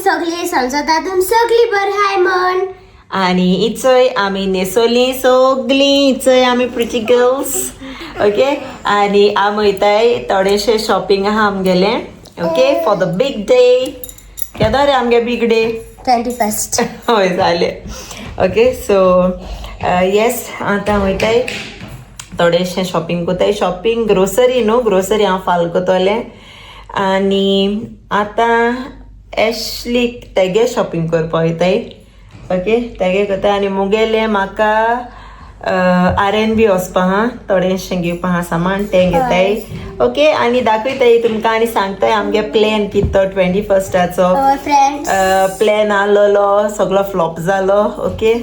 सगळी संसदातून सगळी बरं हाय म्हण. आणि इचय आम्ही नेसोली सगळी इचय आम्ही प्रिटी गर्ल्स ओके. आणि आमी वयताय थोडेशे शॉपिंग आहा आमगेले okay for the big day. केदो रे आमगे बिग डे 21st. होय जाले ओके. सो येस आतां वयताय थोडेशें शॉपिंग कोताय. शॉपिंग ग्रोसरी न्हू ग्रोसरी हांव फाल कोतोलें. आनी आतां एशलीक तेगे शॉपिंग करपा वयताय ओके. तेगे कोताय आनी मुगेलें म्हाका R&B वचपा आहा थोडेशें घेवपा आहा सामान तें घेताय ओके. आनी दाखयताय तुमकां आनी सांगताय आमगे प्लॅन कितें तो 21स्टाचो. फ्रेंड्स प्लॅन आसलोलो सगळो फ्लॉप जालो ओके.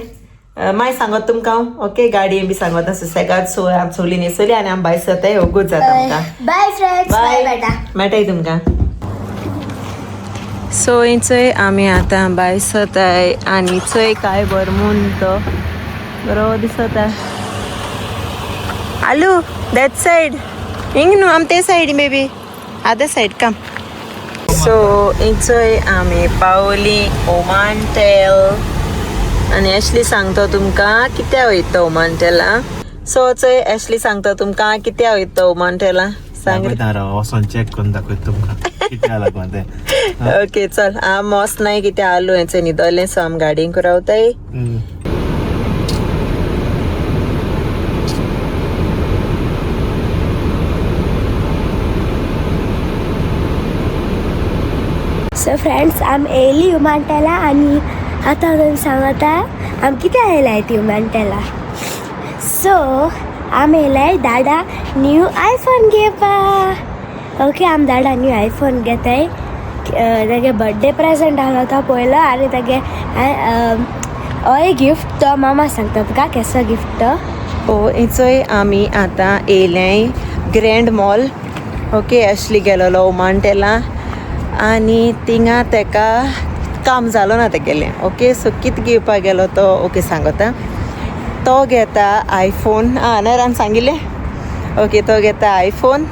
मागीर सांगत तुमकां ओके. गाडये बी सांगत सुसेगाद. सो आम चोली न्हेसोली आनी आमी भायर सरताय ओगूच जाता आमकां. Bye friends. बाय बाय बेटा. मेळटाय तुमकां. सो चोय आमी आतां भायर सरताय आनी चोय काय बरमून तो बरो दिसता. आलू दॅट सायड हिंग न्हू आम ते सायड बेबी अदर सायड कम. सो चोय आमी पावली ओमांटेल आनी एशली सांगता तुमकां कित्या वयता ओमांटेला. सो चोय एशली सांगता तुमकां कित्या वयता ओमांटेला सांग. वचोन चॅक करून दाखयता तुमकां कित्या लागून तें. ओके चल हांव मोस नाय कित्या आलू हेंचें न्हिदोलें सो आमी गाडयेक रावताय. सो फ्रेंड्स आम येयली युमांटेला आनी आतां हांव सांगता आम कित्या येयलाय ती युमांटेला. सो आम येयलाय दादा न्यू आयफोन घेवपा ओके. आम दादा न्यू आयफोन घेताय. तेगे बर्थडे प्रेझेंट आसलो तो पयलो आनी तेगे हय गिफ्ट तो मामा सांगता तुका केसो गिफ्ट तो. ओ चोय आमी आतां येयलें ग्रँड मॉल ओके. एशली गेलोलो ओमांटेला आनी थिंगा तेका काम जालो ना तेगेलें ओके. सो कितें घेवपाक गेलो तो ओके सांगता. तो घेता आयफोन नरान सांगिल्लें ओके. तो घेता आयफोन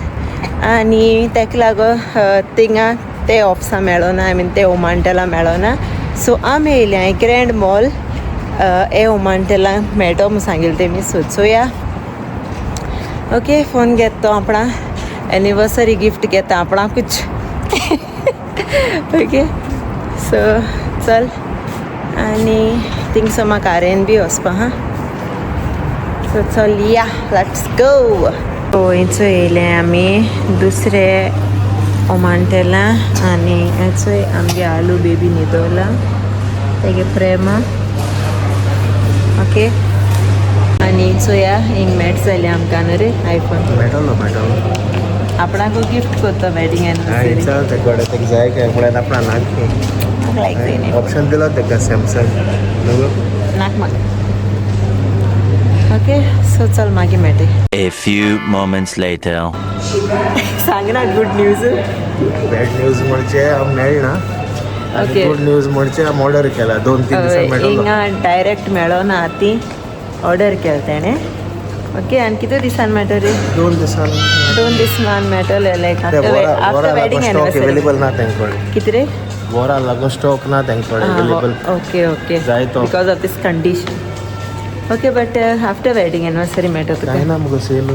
आनी तेका लागून थिंगा ते ऑप्सा मेळो ना. आय मीन ते ओमांटेला मेळो ना. सो आमी येयले ग्रँड मॉल हे ओमांटेला मेळटो म्हूण सांगिल्लें तेमी. सो चोया ओके. फोन घेता तो आपणा एनिवर्सरी गिफ्ट घेता आपणाकूच ओके. सो चल आनी थिंगसो म्हाका R&B वचपा हा. सो चल या लेट्स गो. सो हेचो येयले आमी दुसरे ओमांटेला आनी हेचोय आमगे आलू बेबी न्हिदोला तेगे प्रेमा ओके. आनी चोया हिंग मेट जालें आमकां न्हू रे आयफोन. मेळटलो आपणाकू गिफ्ट करता वेडिंग एनिवर्सरी. चल ते गडे तेका जाय काय म्हळ्यार आपणा नाक म्हाका लायक जायना ऑप्शन दिलो तेका सॅमसंग नाक म्हाका ओके. सो चल मागीर मेळटे. A few moments later. सांग ना गुड न्यूज. बॅड न्यूज म्हणजे हांव मेळना. ओके. गुड न्यूज म्हणजे हांव ऑर्डर केला 2-3 दिसां मेळटलो. हिंगा डायरेक्ट मेळो ना ती ऑर्डर केला तेणें ओके. आनी कितू दिसान मेळटो रे 2 दिसां 2 दिसान मेळटले लायक आफ्टर वेडिंग एनिवर्सरी. अवेलेबल ना तेंकडे. कितें रे वरा लागून स्टॉक ना तेंकडे अवेलेबल. ओके ओके जाय तो because of this condition okay. But after wedding anniversary मेळटो तुका. काय ना मुगो सेल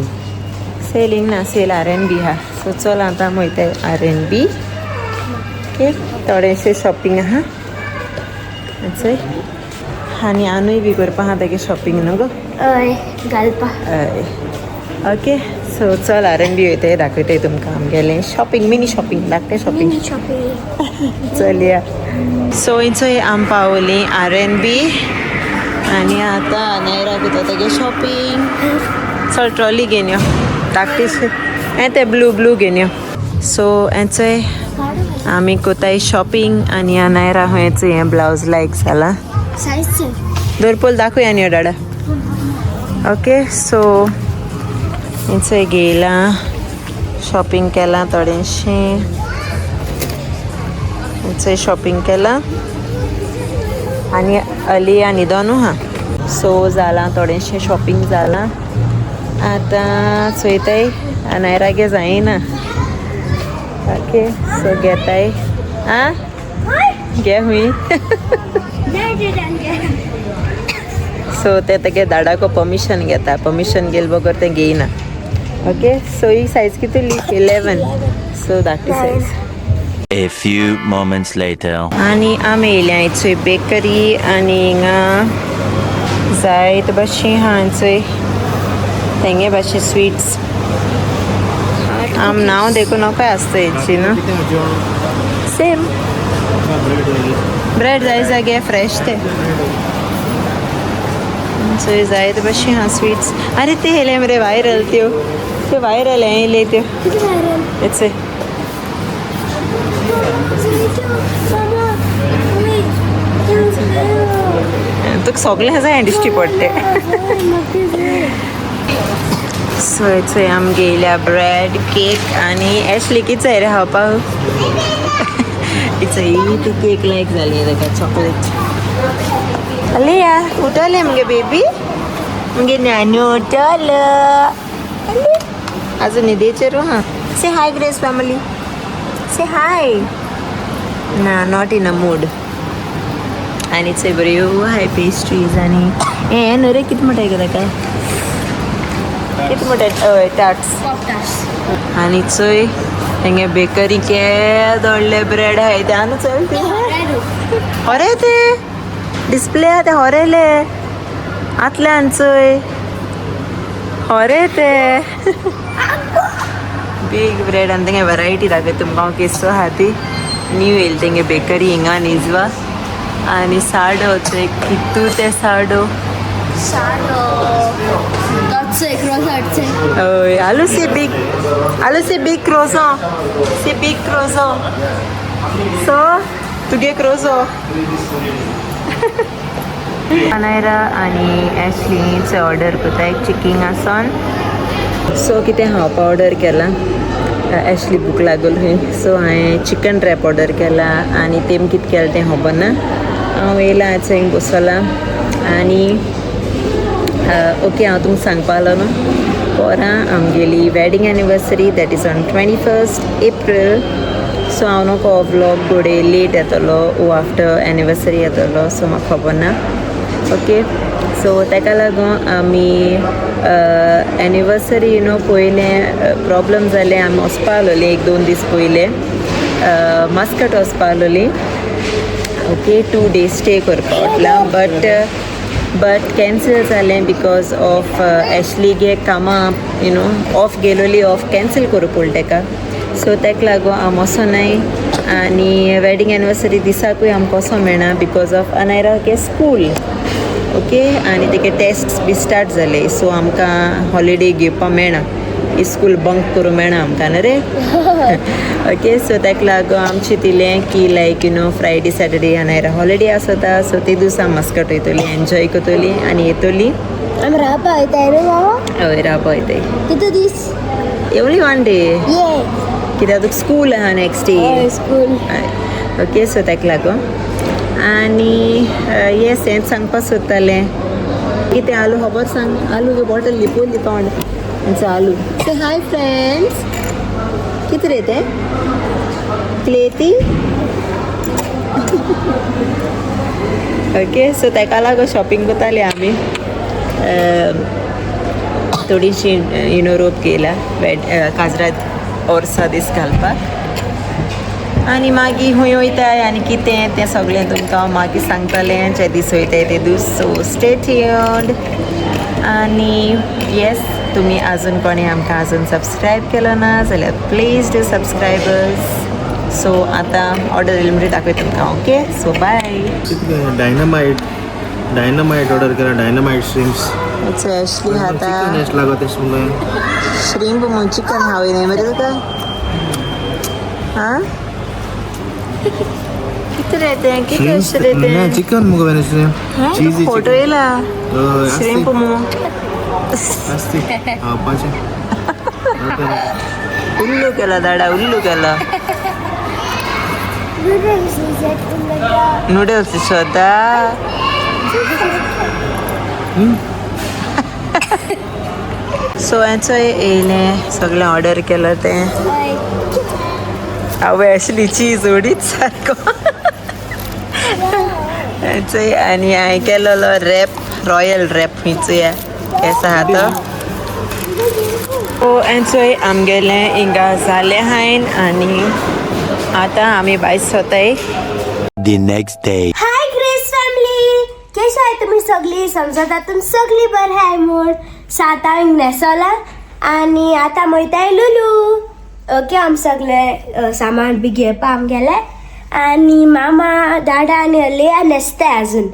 सेलिंग ना सेल R&B हा. सो चल आतां वयताय R&B ओके. थोडेशे शॉपिंग आहा चोय आनी आनूय बी करपा आहा तेगे शॉपिंग न्हू गो. हय घालपा. हय ओके. सो चल R&B वयताय दाखयताय तुमकां आमगेलें शॉपिंग मिनी शॉपिंग धाकटें शॉपिंग. चल या. सो चोय आम पावलीं R&B आनी आतां नैरा कोता तेगे शॉपिंग. चल ट्रॉली घेवन यो धाकटेशें हें तें ब्लू घेवन यो. सो हेचोय आमी कोताय शॉपिंग आनी नैरा हेचो हें ब्लावज लायक जाला. सायज दोरपोल दाखय आनी यो डाडा ओके. सो हेचोय घेयलां शॉपिंग केलां थोडेंशें. हेचोय शॉपिंग केलां आनी अलिया न्हिदोनू हा. सो जालां थोडेंशें शॉपिंग जालां. आतां चोयताय नायरागे जायना ओके. सो घेताय आं घे हुई सो ते तेगे दाडाको परमिशन घेता परमिशन घेल बगर ते घेयना ओके सो ही सायज कितली 11 सो धाकटी size A few moments later. आनी आमी येयल्या हिचोय बेकरी आनी हिंगा जायत भाशे हांचोय तेंगे भाशे स्वीट्स आम नांव देखून नोकाय आसता हेची न्हू सेम ब्रेड जाय जागे फ्रेश ते सो जायत भाशे हा स्वीट्स अरे ते येयले मरे वायरल त्यो वायरल हे येयले त्यो हेचे तुका सगळें जाय दिश्टी पडटे सो हेचोय आमगे येयल्या ब्रेड केक आनी एशली कितें जाय रे खावपाक इचोय ती केक लायक जाली ताका चॉकलेट अलिया उठले मगे बेबी मगे नानू उठलं अजून न्हिदेचेर हां से हाय ग्रेस फॅमिली से हाय ना नॉट इन अ मूड आनी चोय बऱ्यो हाय पेस्ट्रीज आनी हें न्हू रे कितें म्हणटाय गो ताका कितें म्हणटाय हय टार्ट्स आनी चोय तेंगे बेकरी केदोडले ब्रेड आहाय ते आनी चल ते हरे ते डिस्प्ले आहा ते हरेले आतल्यान चोय हरे ते बिग ब्रेड आनी तेंगे वरायटी दाखय तुमकां हांव केसो आहा ती न्यू येयली तेंगे बेकरी हिंगा निजवा आनी साडो चोय कितू ते साडो हय आलू से बिग क्रोसो सो तुगे क्रोसो अनायरा आनी एशलीच ऑर्डर करता एक चिकींग आसोन सो कितें खावपा ऑर्डर केलां एशली भूक लागल खंय सो हांवें चिकन रॅप ऑर्डर केला आनी तेम कितें केलें तें खबर ना हांव येयलां आयज हिंग बसोलां आनी ओके हांव तुमकां सांगपा आलो न्हू पोरां आमगेली wedding anniversary that is on 21st April so हांव नको हो व्लॉग घोडे लेट येतलो वो आफ्टर एनिवर्सरी येतलो सो म्हाका खबर ना ओके सो ताका लागून आमी एनिवर्सरी पयलें प्रॉब्लम जालें आमी वचपा आसलोलीं 1-2 दीस पयले मस्कट वचपा आसलोलीं ओके 2 days स्टे करपा वतलां बट कॅन्सल जालें बिकॉज ऑफ एशलीगे कामां ऑफ गेलोली ऑफ कॅन्सल करूं पडलें ताका सो ताका लागून हांव वचोनाय आनी वेडींग एनिवर्सरी दिसाकूय आमकां वचोंक मेळना बिकॉज ऑफ अनायरागे स्कूल ओके आनी तेगे टेस्ट बी स्टार्ट जाले सो आमकां हॉलिडे घेवपा मेळना स्कूल बंक करूं मेळना आमकां न्हू रे ओके सो ताका लागून आमी चिंतिल्लें की लायक फ्रायडे सॅटर्डे अनायरा हॉलिडे आसता सो ते दिसा मस्कट वयतली एन्जॉय करतली आनी येतली आमी रावपा वयताय रे हय रावपा वयताय कितू दीस ओन्ली 1 day कित्याक तुका स्कूल आहा next day school okay so ताका लागून आनी येस हेंच सांगपा सोदतालें कितें आलू खबर सांग आलू बॉटल लिपोवन तोंड हेंचो आलू से हाय फ्रेंड्स कितें रे तें क्लेती ओके सो ताका लागून शॉपिंग करतालीं आमी थोडीशी रोप केला काजरात ओर्सा दीस घालपाक आनी मागीर हूंय वयताय आनी कितें तें सगळें तुमकां हांव मागीर सांगतलें जे दीस वयताय ते दीस सो स्टे ट्यून्ड आनी येस तुमी आजून कोणी आमकां आजून सबस्क्रायब केलो ना जाल्यार प्लीज डू सबस्क्रायबर्स सो आतां ऑर्डर येयली म्हणजे दाखय तुमकां okay so bye dynamite order केला डायनामाइट श्रिम्प्स एशली हाता चिकन लागत म्हणून श्रिम्प म्हणून चिकन हांवें न्ही मरे तुका हां कितें रे तें कितें अशें रे तें चिकन मुगो वेनेस्डे चीज फोटो येयला श्रिम्प म्हणून आस्ती खावपाचें उल्लू केला दाडा उल्लू केला नूडल्स दिसता सो हेचो येयलें सगळें ऑर्डर केलं तें हांवें आशिल्ली चीज उडीच सारको चोय आनी हांवें केलोलो रॅप रॉयल रॅप चोया केसा आहा तो चोय आमगेलें हिंगा जालें हायन आनी आतां आमी भायर सोताय The next day. High grace family कशी आहे तुम्ही सगळी समजता तुम सगळी बरं आहे म्हूण सो आतां हांवें न्हेसोला आनी आतां वयताय लुलू ओके आमी सगळे सामान बी घेवपा आमी गेले आनी मामा दादा आनी लेया न्हेसताय आजून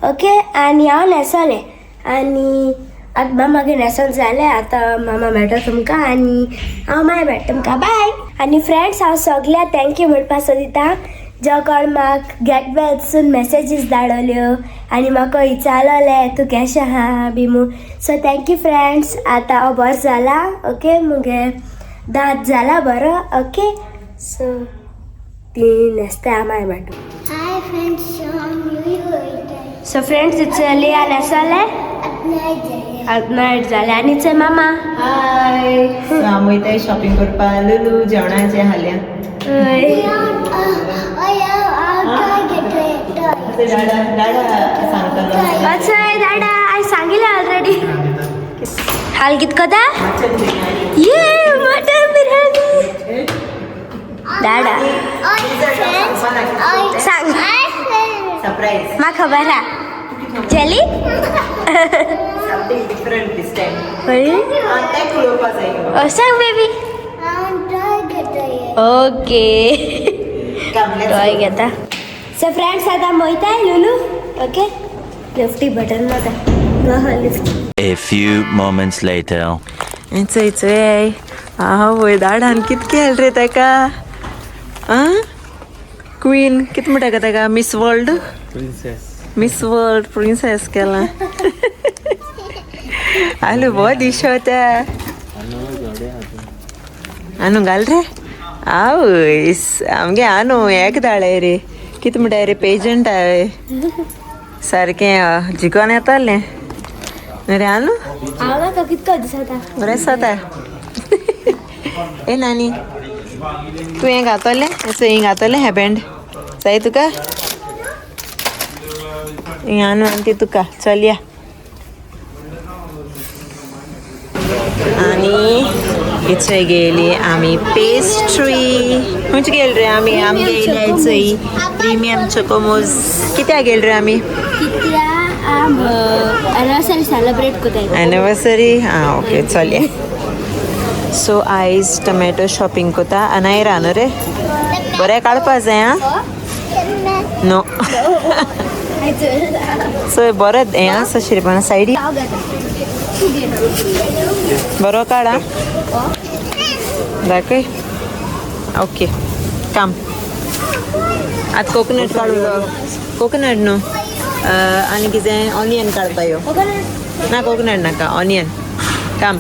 ओके आनी हांव न्हेसोलें आनी आतां मामागे न्हेसोन जालें आतां मामा मेळटा तुमकां आनी हांव मागीर मेळटा तुमकां बाय आनी फ्रेंड्स हांव सगळ्यांक थँक्यू म्हणपा सोदिता जो कोण म्हाका गेट वेल सून मेसेजीस धाडल्यो आनी म्हाका विचारलें तूं केशें आहा बी म्हूण सो थँक्यू फ्रेंड्स आतां हांव बरो जाला ओके मुगे दांत जाला बरो ओके सो ती न्हेसता मागीर मेळटा Hi friends, so friends it's लिया न्हेसोलें नायट जालें आनी इट्स मामा हाय सो आमी वयताय शॉपिंग करपा लुलू जेवणाचें हाल्या दादा सांगतलो अच्छा दादा हांवें सांगिल्लें ऑलरेडी हाल कित कोता ये मटन बिर्याणी दादा सांग सरप्राईज म्हाका खबर आहा जेली समथिंग डिफरंट दिस टाइम ते कळोवपा जाय सांग बेबी ओके टॉय घेता सो फ्रेंड्स आतां मोयताय लुलू ओके लिफ्टी बटन माता lift A few moments later. चोय आवय दाडान कित केल रे तेका आं क्वीन कित म्हणटा का तेका miss world miss world princess केला आलू बहुत दिसता आनू घाल रे आवय आमगे आनू एक धाडे रे कित म्हणटा रे पेजंट हांवे सारकें जिकोन येतालें रे आनू हांव नाका कितको दिसता बरें आसा ए नानी तूं हें घातलें असो हें घातलें हें बँड जाय तुका हें आनू आनी ती तुका चल या आनी इथंय गेली आमी पेस्ट्री खंयच गेल रे आमी गेले चोय प्रिमियम चोकोमोज कित्याक गेल रे आमी कित्या एनिवर्सरी सेलिब्रेट कोताय एनिवर्सरी हां ओके चल या सो आयज टोमॅटो शॉपिंग कोता आनी रान रे बरें काडपा जाय आं नो सो बरो हें आसा शिरपणा सायडी बरो काड आं दाखय ओके काम आतां कोकोनट काडूलो कोकोनट न्हू आनी कितें ऑनियन काडपा यो ना कोकोनट नाका ऑनियन काम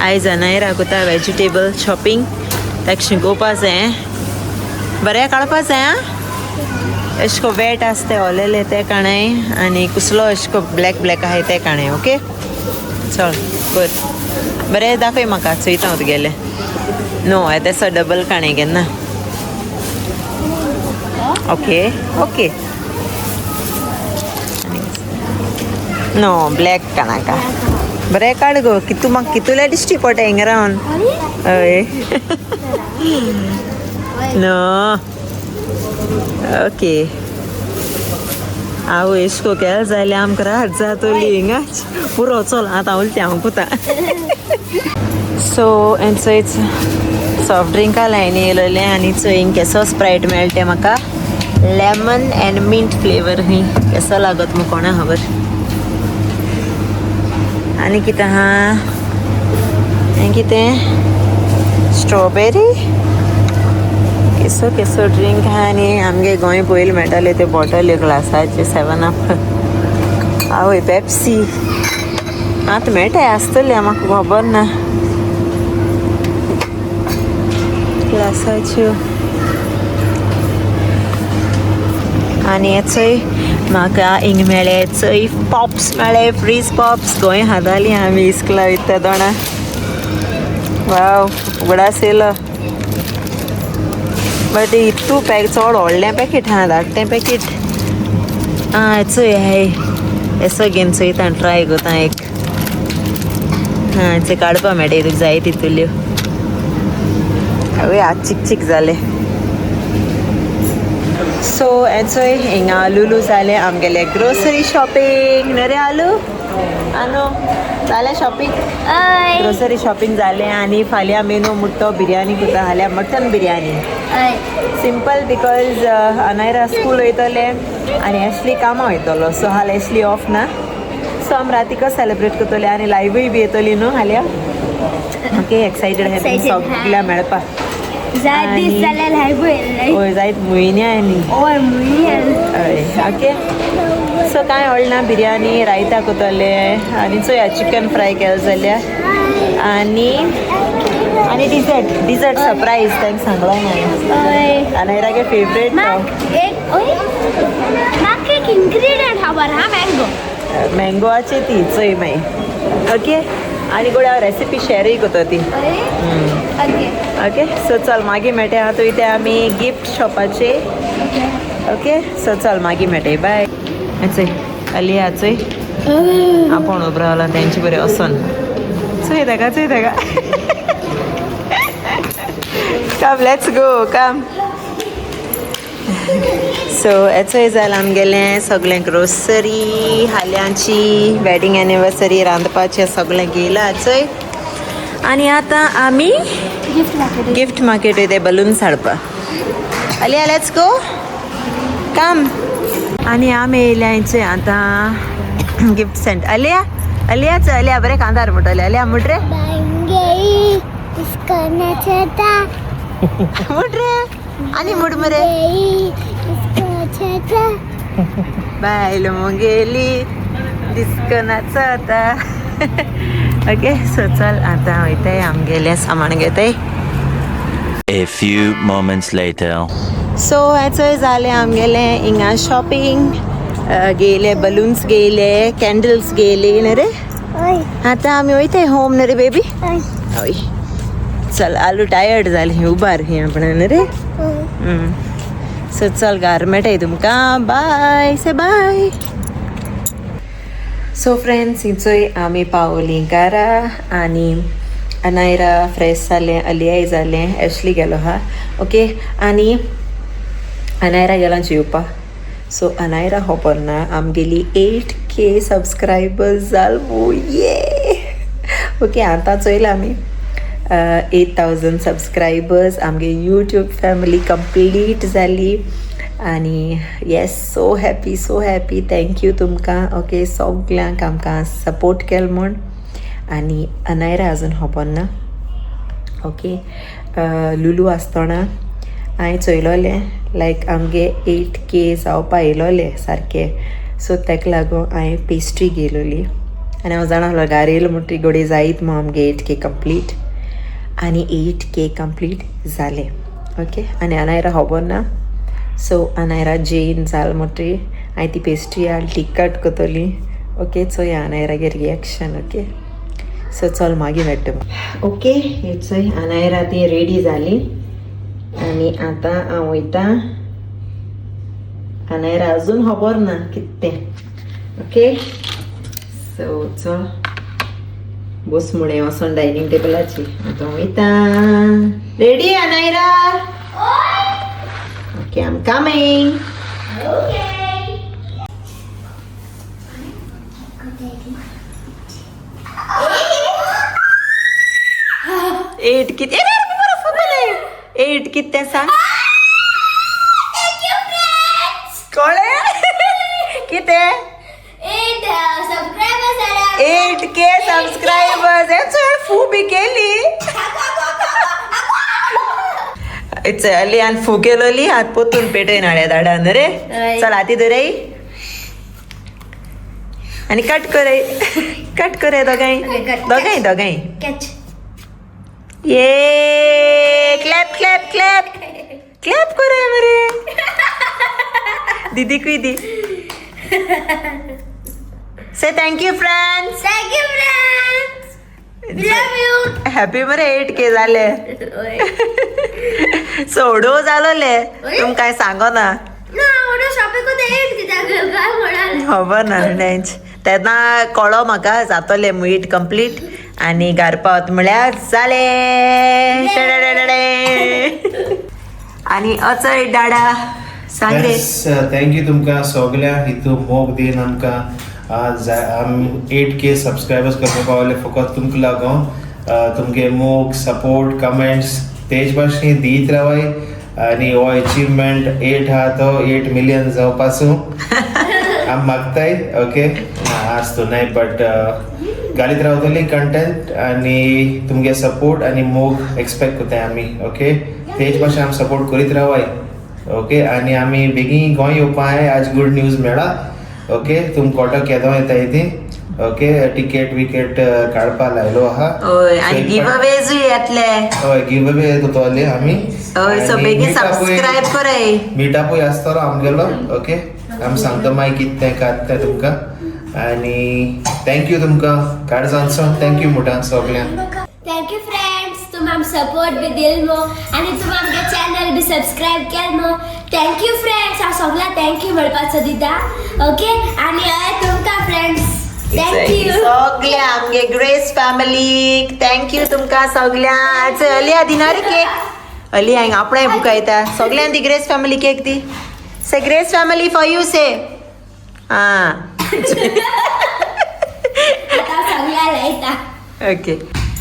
आयज नायरा कोता वेजिटेबल शॉपिंग ताका शिकोवपा जाय बरें काडपा जाय आं एशको वेट आसता ओलेले ते काणाय आनी कुसलो एशको ब्लॅक ब्लॅक आहाय ते काणाय ओके चल कर बरें दाखय म्हाका चोयता हांव तुगेलें नो येतेसो डबल काणे केन्ना ओके ओके नो ब्लॅक कानाका बरें काड गो कितू म्हाका कितुले दिश्टी पडटा हिंगा रावन हय नो ओके हांव एशको केल जाल्यार आमकां रात जातोली हिंगाच पुरो चल आतां उलटें हांव कोता सो चोयच सॉफ्ट ड्रिंका लायनी येयलोलें आनी चोय केसो स्प्रायट मेळटा म्हाका लेमन एंड मिंट फ्लेवर हूंय केसो लागत म्हूण कोणा खबर आनी कितें आहा हें कितें स्ट्रॉबेरी केसो केसो ड्रिंक आहा आनी आमगे गोंय पयलीं मेळटाले ते बॉटल ग्लासाचे 7 आवय पेप्सी आतां मेळटाय आसतली म्हाका खबर ना ग्लासाच्यो आनी चोय म्हाका हिंग मेळ्ळे चोय पॉप्स मेळ्ळे फ्रीज पॉप्स गोंय हातालीं आमी इस्कला विकता दोणा वाव उगडास येयलो बट इतू चड व्हडलें पॅकेट आहा धाकटें पॅकेट चोय हाय एसो घेवन चोयता ट्राय कोता एक हां काडपा मेळटा तुका जाय तितल्यो आवय आज चिक चिक जाले सो चोय हिंगा लुलू जाले आमगेले ग्रोसरी शॉपिंग नरे आलू आनो जालें शॉपिंग ग्रोसरी शॉपिंग जालें आनी फाल्यां मेनू मुट्टो बिर्याणी करता जाल्यार mutton biryani simple because Anaira school वयतले आनी एशली कामां वयतलो सो हाल एशली ऑफ ना सो आम रातिका सेलिब्रेट करतले आनी लायव्हूय बी येतली न्हू हाल्या ओके एक्सायटेड हे सगळ्या मेळपाक हय जायत म्हयन्या आनी ओके सो कांय व्हडना बिर्याणी रायता करतले आनी चोया चिकन फ्राय केलें जाल्यार आनी आनी डिजर्ट सरप्रायज तांकां सांगलो ना अनायरागे फेवरेट मँगोवाची ती चोय मागीर ओके आनी गोड हांव रेसिपी शेरूय करता ती ओके सो चल मागीर मेळटा आहा थंय ते आमी गिफ्ट शॉपाचे ओके सो चल मागीर मेळटा बाय चोय आली आ चोय आपूण उबो रावला तेंचे बरें वोसोन चोय तेका come let's go come so हेचोय जालें आमगेलें सगळें ग्रोसरी हाल्यांची वेडींग एनिवर्सरी रांदपाचें सगळें गेलां हेचोय आनी आतां आमी गिफ्ट मार्केट ते बलून्स हाडपाक आलिया लेट्स गो कम आनी आमी येयल्या हेचें आतां गिफ्ट सेंट आलिया बरें कांतार म्हणटलें आलिया मुठ रे मुठ रे आनी मुठ मरे बायलो मुगेली दिसकनाचो आतां ओके सो चल आतां वयताय आमगेलें सामान घेताय A few moments later. So हेचोय जालें आमगेलें हिंगा शॉपिंग गेले बलून्स गेले कॅन्डल्स गेले न्ही रे आतां आमी वयताय होम न्ही रे बेबी हय चल आलू टायर्ड जाली उबार ही आपण रे सो चल घार मेळटाय तुमकां बाय से बाय सो फ्रेंड्स हिचोय आमी पावली घारा आनी अनायरा फ्रेश जालें अलियाय जालें एशली गेलो हा ओके आनी अनायरा गेला जेवपाक सो अनायरा खबर ना आमगेली 8K सबस्क्रायबर्स जालो ये ओके आतां चोयला आमी 8,000 सबस्क्रायबर्स आमगे यूट्यूब फॅमिली कंप्लीट जाली आनी येस सो हॅपी थँक्यू तुमकां ओके सगल्यांक आमकां सपोर्ट केलो म्हूण आनी अनायरा आजून खबर ना ओके लुलू आसतना हांवें चोयलोलें लायक आमगे 8K जावपा येयलोलें सारकें सो तेका लागून हांवें पेस्ट्री गेलोली आनी हांव जाणा आसलो घार येयलो म्हणटी गोडे जायत मग आमगे 8K कंप्लीट आनी 8K कंप्लीट जालें ओके आनी अनायरा खबर ना सो अनायरा जेन जाल म्हणटी हांवें ती पेस्ट्री हाड ती कट करतली ओके सो ह्या अनायरागे रिएक्शन ओके सो चल मागीर मेळटा ओके हे चोय अनायरा ती रेडी जाली आनी आतां हांव वयता अनायरा अजून खबर ना कितें ओके सो चल बस म्हणे वचोन डायनिंग टेबलाची आतां वयता ready Anaira okay I am coming at किती एट कितें सांग कळ्ळें कितें 8K सबस्क्रायबर्स हेचो फू बी केली आली फू केलोली हात पोतून पेटयन हाड्या धाडान रे चल हाती धरय आनी कट करे दोगांय ये क्लॅप करे मरे दीदी कुई दी से थँक यू फ्रेंड्स हॅपी मरे 8K जाले सोडो जालोले तुमकां काय सांगो ना टॉपिक काय म्हणाल खबर ना नेंच तेन्ना कळो म्हाका जातोलें मीट कंप्लीट आनी घार पावत म्हळ्यार जालें आनी अचय डाडा सांग रे थँक्यू तुमकां सगळ्या हितू मोग दिन आमकां आज आमी 8K सबस्क्रायबर्स करपाक पावले फकत तुमकां लागून तुमगे मोग सपोर्ट कमेंट्स तेज भाशेन दीत रावाय आनी हो अचिवमेंट 8 आहा तो 8 मिलियन जावपासून आमी मागताय ओके आज तो नाही बट घालीत रावतली कंटेंट आनी तुमगे सपोर्ट आनी मोग एक्सपेक्ट कोताय आमी ओके तेज भाशेन आमी सपोर्ट करीत रावाय ओके आनी आमी बेगीन गोंय येवपाय आज गुड न्यूज मेळ्ळा ओके तुम कोटो केदो येताय ती ओके टिकेट विकेट काडपा लायलो आहा हय आनी गिव अवेजूय येतले हय गिव अवे कोतोले आमी हय सो बेगीन सबस्क्रायब कराय मिटापूय आसतलो आमगेलो ओके आमी सांगता मागीर कितें तें कात तें तुमकां आनी थँक्यू तुमकां काड जावन थँक्यू मुटा सगल्यांक थँक्यू फ्रेंड्स तुम आम सपोर्ट बी दिल मो आणि तुम आमगे चॅनल बी सबस्क्राईब केल मो थँक्यू फ्रेंड्स हांव सगळ्यांक थँक्यू म्हणपाचो दिता ओके आनी हय तुमकां फ्रेंड्स थँक्यू सगळ्या आमगे ग्रेस फॅमिलीक थँक्यू तुमकां सगळ्यांक चल अलिया दिना रे केक अली हांगा आपणाय बुका येता सगळ्यांक दी ग्रेस फॅमिली केक दी say Grace family for you say आं आता सगळ्या लायता ओके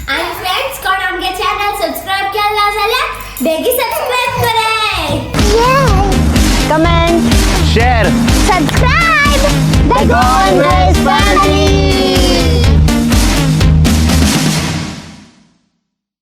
आणि फ्रेंड्स कोण आमगे चॅनल सबस्क्राईब केला जाल्यार बेगी सबस्क्राईब कराय comment Share. Subscribe the golden family